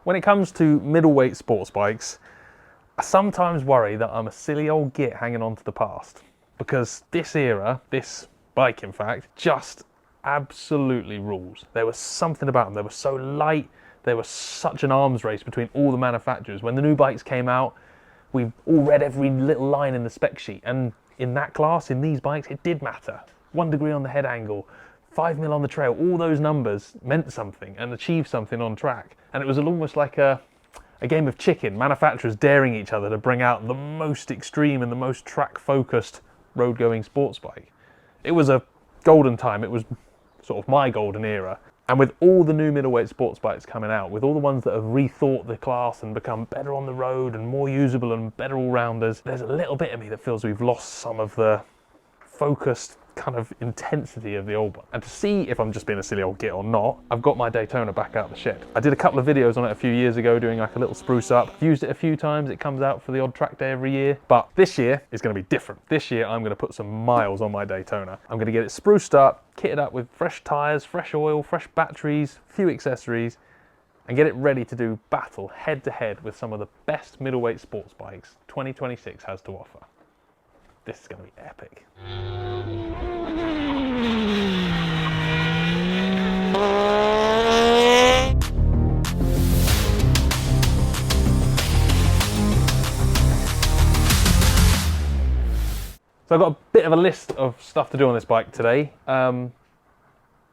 When it comes to middleweight sports bikes, I sometimes worry that I'm a silly old git hanging on to the past, because this era, this bike in fact, just absolutely rules. There was something about them. They were so light. There was such an arms race between all the manufacturers. When the new bikes came out, we all read every little line in the spec sheet, and in that class, in these bikes, it did matter. 1 degree on the head angle, 5 mil on the trail, all those numbers meant something and achieved something on track. And it was almost like a game of chicken, manufacturers daring each other to bring out the most extreme and the most track-focused road-going sports bike. It was a golden time. It was sort of my golden era. And with all the new middleweight sports bikes coming out, with all the ones that have rethought the class and become better on the road and more usable and better all-rounders, there's a little bit of me that feels we've lost some of the focused kind of intensity of the old one. And to see if I'm just being a silly old git or not, I've got my Daytona back out the shed. I did a couple of videos on it a few years ago doing like a little spruce up. I've used it a few times. It comes out for the odd track day every year. But this year is going to be different. This year I'm going to put some miles on my Daytona. I'm going to get it spruced up, kitted up with fresh tyres, fresh oil, fresh batteries, a few accessories, and get it ready to do battle head to head with some of the best middleweight sports bikes 2026 has to offer. This is going to be epic. So I've got a bit of a list of stuff to do on this bike today.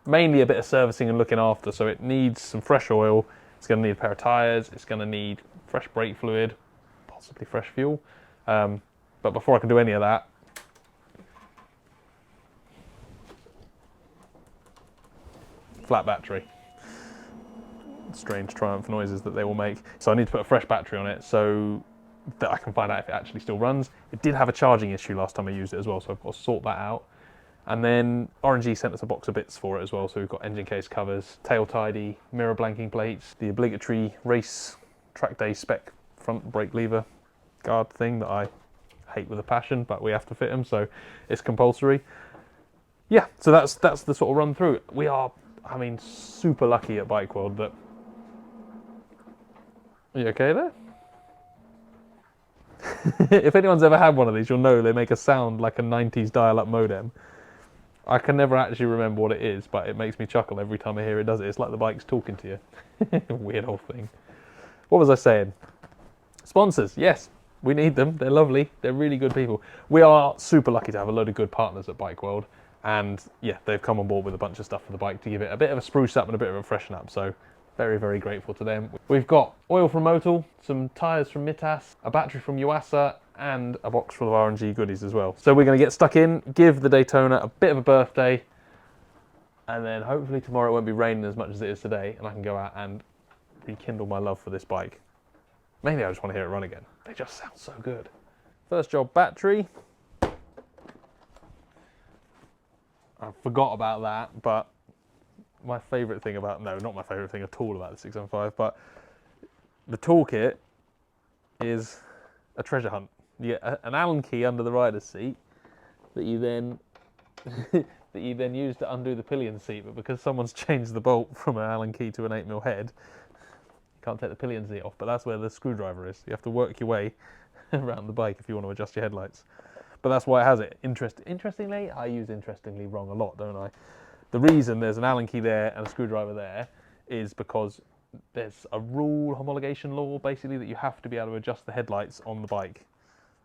Mainly a bit of servicing and looking after. So it needs some fresh oil. It's going to need a pair of tyres. It's going to need fresh brake fluid, possibly fresh fuel. But before I can do any of that, flat battery. Strange Triumph noises that they will make. So I need to put a fresh battery on it so that I can find out if it actually still runs. It did have a charging issue last time I used it as well, so I've got to sort that out. And then RNG sent us a box of bits for it as well, so we've got engine case covers, tail tidy, mirror blanking plates, the obligatory race track day spec front brake lever guard thing that I hate with a passion, but we have to fit them, so it's compulsory. Yeah, so that's the sort of run through. We are, I mean, super lucky at Bike World that... Are you okay there? If anyone's ever had one of these, you'll know they make a sound like a 90s dial-up modem. I can never actually remember what it is, but it makes me chuckle every time I hear it does it. It's like the bike's talking to you. Weird old thing. What was I saying? Sponsors, yes, we need them. They're lovely. They're really good people. We are super lucky to have a load of good partners at Bike World. And yeah, they've come on board with a bunch of stuff for the bike to give it a bit of a spruce up and a bit of a freshen up. So very, very grateful to them. We've got oil from Motul, some tyres from Mitas, a battery from Yuasa, and a box full of RNG goodies as well. So we're going to get stuck in, give the Daytona a bit of a birthday, and then hopefully tomorrow it won't be raining as much as it is today, and I can go out and rekindle my love for this bike. Maybe I just want to hear it run again. They just sound so good. First job, battery. I forgot about that, but my favourite thing about, no, not my favourite thing at all about the 675, but the toolkit is a treasure hunt. You get an Allen key under the rider's seat that you then use to undo the pillion seat, but because someone's changed the bolt from an Allen key to an 8mm head, you can't take the pillion seat off, but that's where the screwdriver is. You have to work your way around the bike if you want to adjust your headlights. But that's why it has it. Interestingly, I use interestingly wrong a lot, don't I? The reason there's an Allen key there and a screwdriver there is because there's a rule, homologation law, basically, that you have to be able to adjust the headlights on the bike.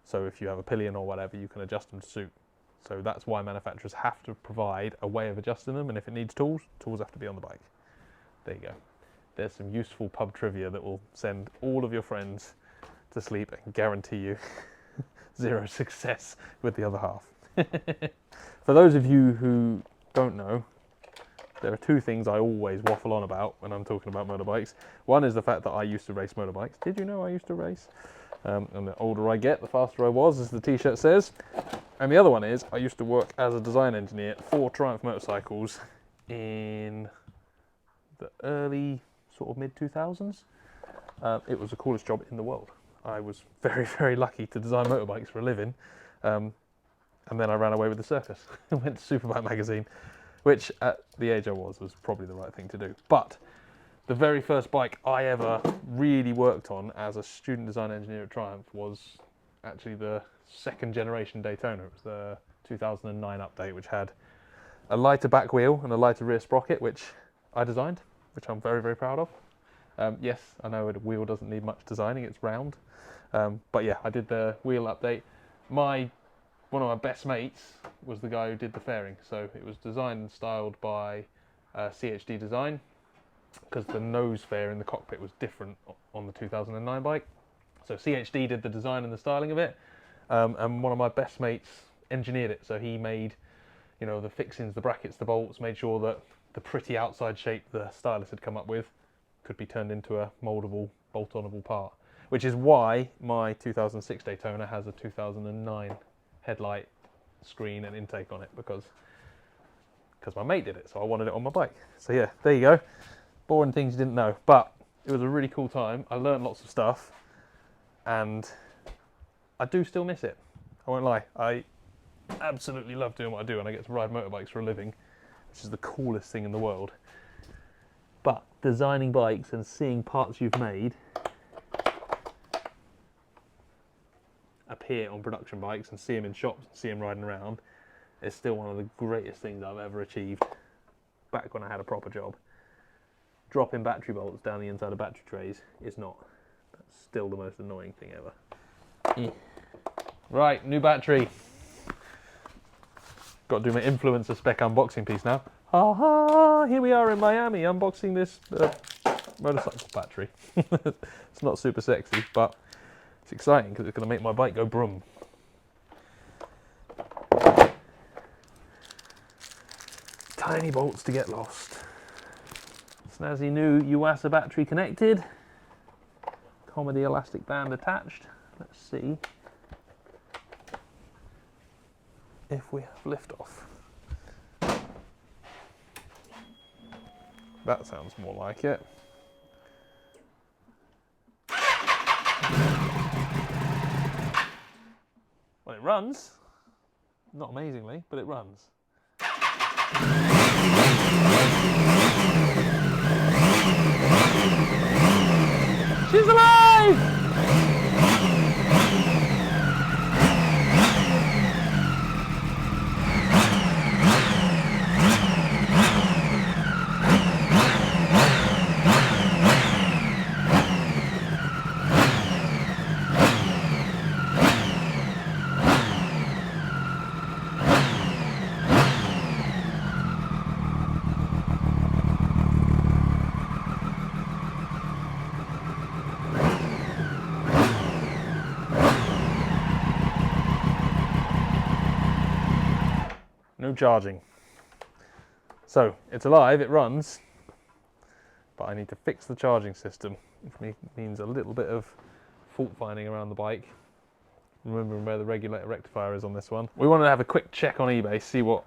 So if you have a pillion or whatever, you can adjust them to suit. So that's why manufacturers have to provide a way of adjusting them, and if it needs tools, tools have to be on the bike. There you go. There's some useful pub trivia that will send all of your friends to sleep and guarantee you zero success with the other half. For those of you who don't know, there are two things I always waffle on about when I'm talking about motorbikes. One is the fact that I used to race motorbikes. Did you know I used to race? And the older I get, the faster I was, as the t-shirt says. And the other one is I used to work as a design engineer for Triumph motorcycles in the early sort of mid-2000s. It was the coolest job in the world. I was very, very lucky to design motorbikes for a living. And then I ran away with the circus and went to Superbike magazine, which at the age I was probably the right thing to do. But the very first bike I ever really worked on as a student design engineer at Triumph was actually the second generation Daytona. It was the 2009 update, which had a lighter back wheel and a lighter rear sprocket, which I designed, which I'm very, very proud of. Yes, I know a wheel doesn't need much designing, it's round. But yeah, I did the wheel update. One of my best mates was the guy who did the fairing. So it was designed and styled by CHD Design, because the nose fair in the cockpit was different on the 2009 bike. So CHD did the design and the styling of it, and one of my best mates engineered it. So he made, you know, the fixings, the brackets, the bolts, made sure that the pretty outside shape the stylist had come up with could be turned into a mouldable, bolt-onable part. Which is why my 2006 Daytona has a 2009 headlight, screen and intake on it, because my mate did it, so I wanted it on my bike. So yeah, there you go. Boring things you didn't know, but it was a really cool time. I learned lots of stuff, and I do still miss it. I won't lie. I absolutely love doing what I do, and I get to ride motorbikes for a living, which is the coolest thing in the world. But designing bikes and seeing parts you've made appear on production bikes and see them in shops and see them riding around is still one of the greatest things I've ever achieved back when I had a proper job. Dropping battery bolts down the inside of battery trays is not. That's still the most annoying thing ever. Right, new battery. Got to do my influencer spec unboxing piece now. Ha ha! Here we are in Miami unboxing this motorcycle battery. It's not super sexy, but it's exciting because it's going to make my bike go brum. Tiny bolts to get lost. Snazzy new Yuasa battery connected. Comedy elastic band attached. Let's see if we have liftoff. That sounds more like it. Well, it runs. Not amazingly, but it runs. She's alive! No charging. So it's alive, it runs, but I need to fix the charging system, which means a little bit of fault finding around the bike, remembering where the regulator rectifier is on this one. We want to have a quick check on eBay, see what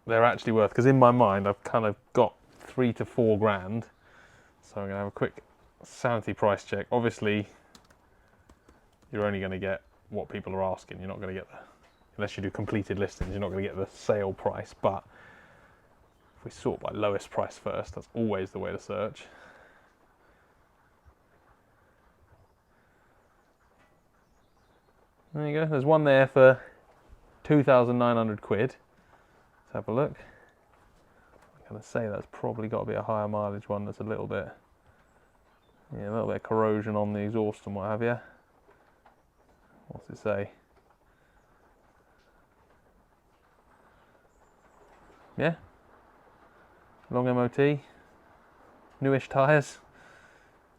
they're actually worth, because in my mind I've kind of got 3 to 4 grand, so I'm going to have a quick sanity price check. Obviously you're only going to get what people are asking, you're not going to get the, unless you do completed listings, you're not going to get the sale price. But if we sort by lowest price first, that's always the way to search. There you go, there's one there for 2,900 quid. Let's have a look. I'm going to say that's probably got to be a higher mileage one that's a little bit, yeah, a little bit of corrosion on the exhaust and what have you. What's it say? Yeah, long MOT, newish tyres,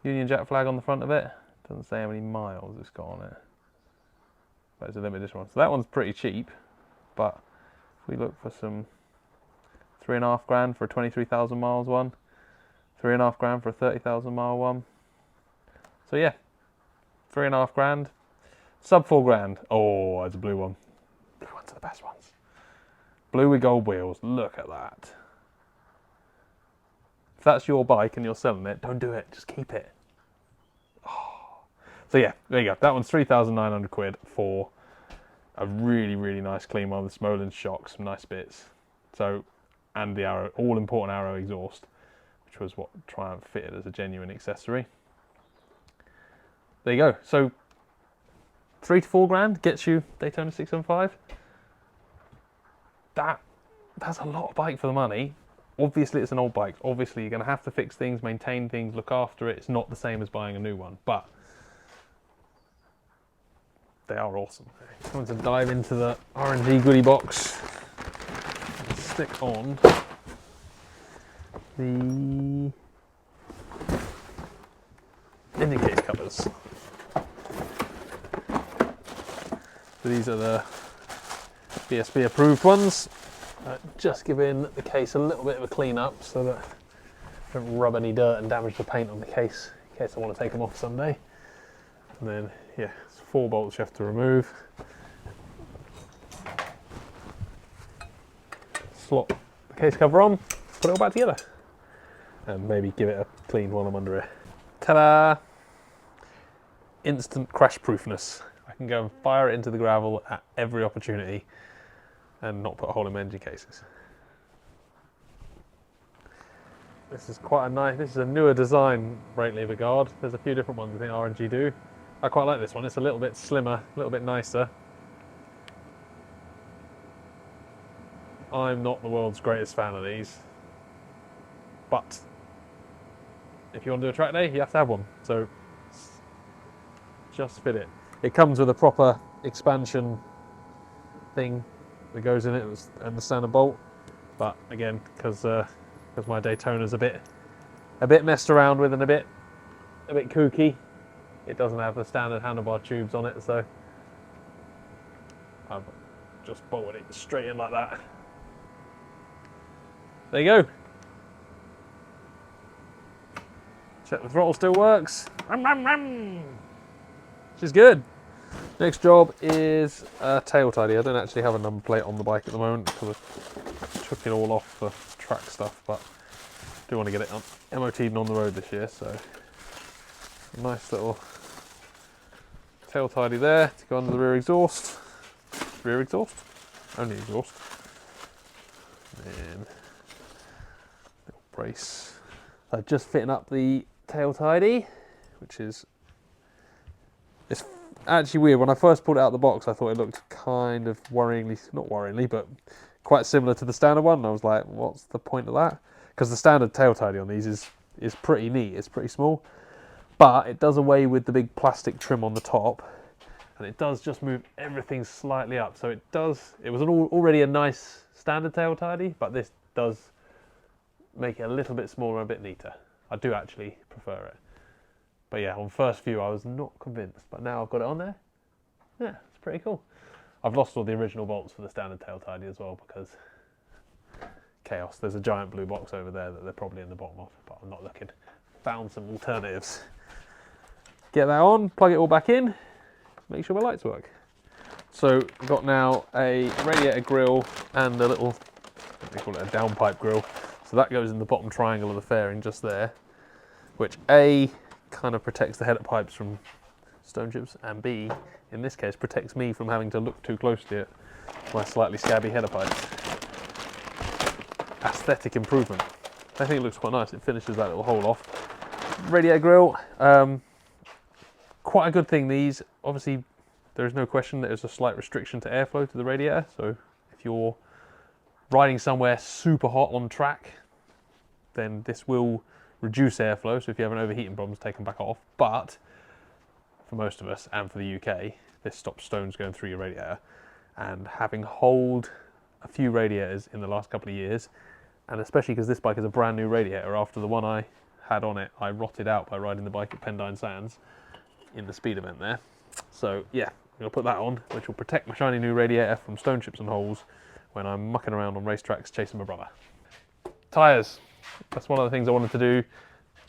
Union Jack flag on the front of it. Doesn't say how many miles it's got on it, but it's a limited edition one. So that one's pretty cheap, but if we look for some 3.5 grand for a 23,000 miles one, 3.5 grand for a 30,000 mile one. So yeah, 3.5 grand, sub 4 grand. Oh, there's a blue one. Blue ones are the best ones. Blue with gold wheels, look at that. If that's your bike and you're selling it, don't do it, just keep it. Oh. So yeah, there you go. That one's 3,900 quid for a really, really nice clean one with Smolin shocks, some nice bits. So, and the Arrow, all important Arrow exhaust, which which was what Triumph fitted as a genuine accessory. There you go. So 3 to 4 grand gets you Daytona 675. That's a lot of bike for the money. Obviously it's an old bike. Obviously you're going to have to fix things, maintain things, look after it. It's not the same as buying a new one, but they are awesome. I'm going to dive into the R&D goodie box and stick on the indicator covers. So these are the BSB approved ones. Just giving the case a little bit of a clean up so that I don't rub any dirt and damage the paint on the case in case I want to take them off someday. And then, yeah, it's 4 bolts you have to remove. Slot the case cover on, put it all back together, and maybe give it a clean while I'm under it. Ta-da! Instant crash proofness. I can go and fire it into the gravel at every opportunity and not put a hole in my engine cases. This is quite a nice, this is a newer design brake lever guard. There's a few different ones I think R&G do. I quite like this one, it's a little bit slimmer, a little bit nicer. I'm not the world's greatest fan of these, but if you want to do a track day, you have to have one, so just fit it. It comes with a proper expansion thing that goes in it and the standard bolt, but again, because my Daytona's a bit messed around with and a bit kooky, it doesn't have the standard handlebar tubes on it, so I've just bolted it straight in like that. There you go. Check the throttle still works. Which is good. Next job is a tail tidy. I don't actually have a number plate on the bike at the moment because I took it all off for track stuff, but I do want to get it MOT'd and on the road this year, so a nice little tail tidy there to go under the rear exhaust. Rear exhaust? Only exhaust. And little brace. So just fitting up the tail tidy, which is, it's actually weird. When I first pulled it out of the box, I thought it looked kind of worryingly, not worryingly, but quite similar to the standard one. And I was like, what's the point of that? Because the standard tail tidy on these is pretty neat. It's pretty small, but it does away with the big plastic trim on the top, and it does just move everything slightly up. So it does. It was already a nice standard tail tidy, but this does make it a little bit smaller and a bit neater. I do actually prefer it. But yeah, on first view I was not convinced, but now I've got it on there. Yeah, it's pretty cool. I've lost all the original bolts for the standard tail tidy as well because chaos. There's a giant blue box over there that they're probably in the bottom of, but I'm not looking. Found some alternatives. Get that on, plug it all back in, make sure my lights work. So we've got now a radiator grille and a little, what do they call it, a downpipe grille. So that goes in the bottom triangle of the fairing just there, which A, kind of protects the header pipes from stone chips, and B, in this case, protects me from having to look too closely at my slightly scabby header pipes. Aesthetic improvement. I think it looks quite nice. It finishes that little hole off. Radiator grille, quite a good thing. These, obviously, there is no question that there's a slight restriction to airflow to the radiator. So if you're riding somewhere super hot on track, then this will reduce airflow. So if you have an overheating problem, take them back off. But for most of us, and for the UK, this stops stones going through your radiator. And having holed a few radiators in the last couple of years, and especially because this bike is a brand new radiator, after the one I had on it, I rotted out by riding the bike at Pendine Sands in the speed event there. So yeah, I'm going to put that on, which will protect my shiny new radiator from stone chips and holes when I'm mucking around on racetracks chasing my brother. Tyres. That's one of the things I wanted to do.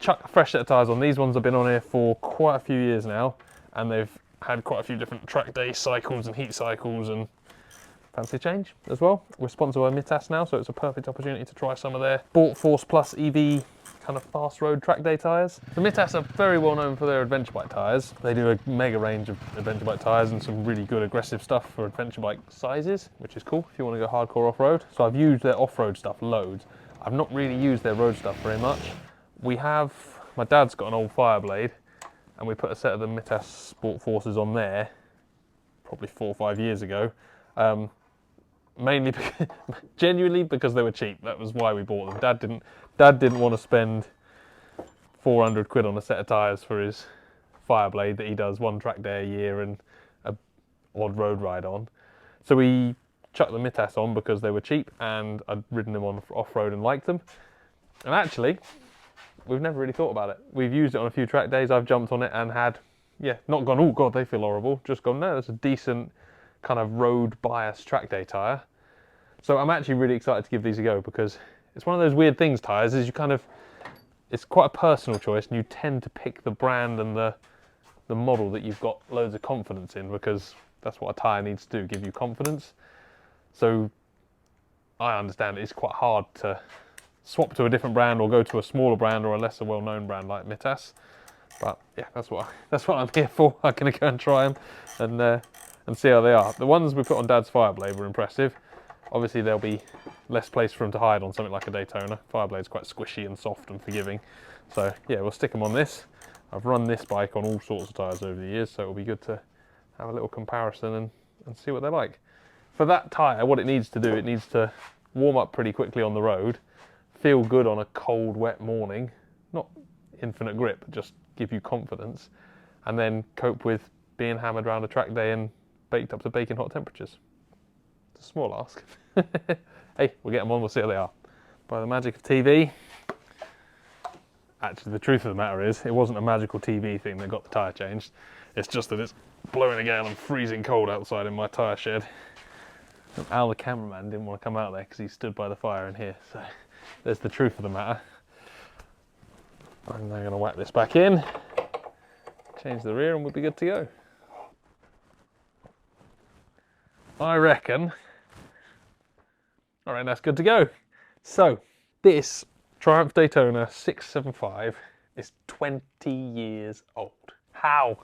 Chuck a fresh set of tyres on. These ones have been on here for quite a few years now, and they've had quite a few different track day cycles and heat cycles, and fancy change as well. We're sponsored by Mitas now, so it's a perfect opportunity to try some of their Sport Force Plus EV kind of fast road track day tyres. The Mitas are very well known for their adventure bike tyres. They do a mega range of adventure bike tyres and some really good aggressive stuff for adventure bike sizes, which is cool if you want to go hardcore off-road. So I've used their off-road stuff loads. I've not really used their road stuff very much. My dad's got an old Fireblade, and we put a set of the Mitas Sport Forces on there, probably 4 or 5 years ago. Mainly, genuinely because they were cheap. That was why we bought them. Dad didn't want to spend 400 quid on a set of tyres for his Fireblade that he does one track day a year and a odd road ride on. So we chucked the Mitas on because they were cheap, and I'd ridden them on off-road and liked them. And actually, we've never really thought about it. We've used it on a few track days. I've jumped on it and had, not gone, oh God, they feel horrible. Just gone, no, that's a decent kind of road bias track day tyre. So I'm actually really excited to give these a go, because it's one of those weird things, tyres, is it's quite a personal choice, and you tend to pick the brand and the model that you've got loads of confidence in, because that's what a tyre needs to do, give you confidence. So I understand it's quite hard to swap to a different brand or go to a smaller brand or a lesser well-known brand like Mitas. But yeah, that's what I'm here for. I'm going to go and try them and see how they are. The ones we put on Dad's Fireblade were impressive. Obviously there'll be less place for him to hide on something like a Daytona. Fireblade's quite squishy and soft and forgiving. So yeah, we'll stick them on this. I've run this bike on all sorts of tyres over the years, so it'll be good to have a little comparison and see what they're like. For that tyre, what it needs to do, it needs to warm up pretty quickly on the road, feel good on a cold, wet morning, not infinite grip, but just give you confidence, and then cope with being hammered around a track day and baked up to baking hot temperatures. It's a small ask. Hey, we'll get them on, we'll see how they are. By the magic of TV, actually the truth of the matter is, it wasn't a magical TV thing that got the tyre changed. It's just that it's blowing a gale and freezing cold outside in my tyre shed. And Al, the cameraman, didn't want to come out there because he stood by the fire in here. So there's the truth of the matter. I'm now going to whack this back in, change the rear, and we'll be good to go. I reckon. All right, that's good to go. So this Triumph Daytona 675 is 20 years old. How?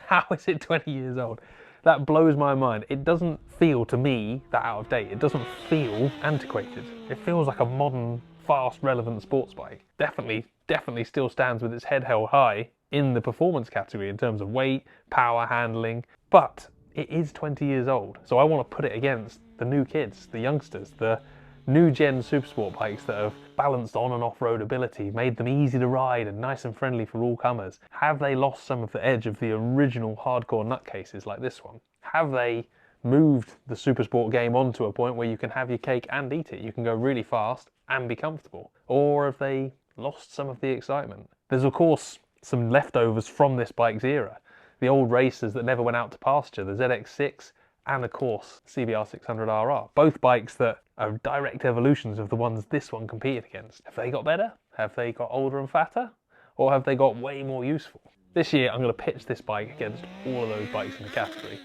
How is it 20 years old? That blows my mind. It doesn't feel to me that out of date. It doesn't feel antiquated. It feels like a modern, fast, relevant sports bike. Definitely still stands with its head held high in the performance category in terms of weight, power, handling, but it is 20 years old. So I want to put it against the new kids, the youngsters, the new gen Supersport bikes that have balanced on and off-road ability, made them easy to ride and nice and friendly for all comers. Have they lost some of the edge of the original hardcore nutcases like this one? Have they moved the Supersport game on to a point where you can have your cake and eat it? You can go really fast and be comfortable. Or have they lost some of the excitement? There's of course some leftovers from this bike's era. The old racers that never went out to pasture, the ZX6 and of course CBR 600RR. Both bikes that are direct evolutions of the ones this one competed against. Have they got better? Have they got older and fatter? Or have they got way more useful? This year I'm going to pitch this bike against all of those bikes in the category.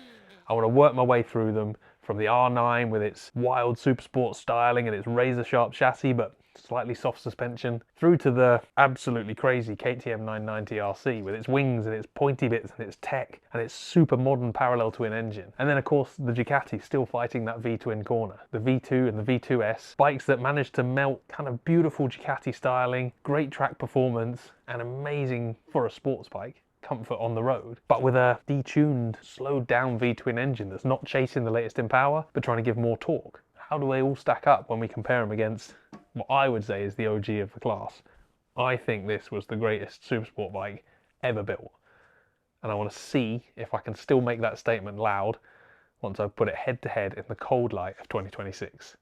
I want to work my way through them from the R9 with its wild Supersport styling and its razor sharp chassis but slightly soft suspension, through to the absolutely crazy KTM 990 RC with its wings and its pointy bits and its tech and its super modern parallel twin engine. And then of course the Ducati still fighting that V-twin corner. The V2 and the V2S, bikes that managed to melt kind of beautiful Ducati styling, great track performance and amazing, for a sports bike, comfort on the road, but with a detuned, slowed down V-twin engine that's not chasing the latest in power, but trying to give more torque. How do they all stack up when we compare them against what I would say is the OG of the class? I think this was the greatest Supersport bike ever built. And I want to see if I can still make that statement loud once I've put it head to head in the cold light of 2026.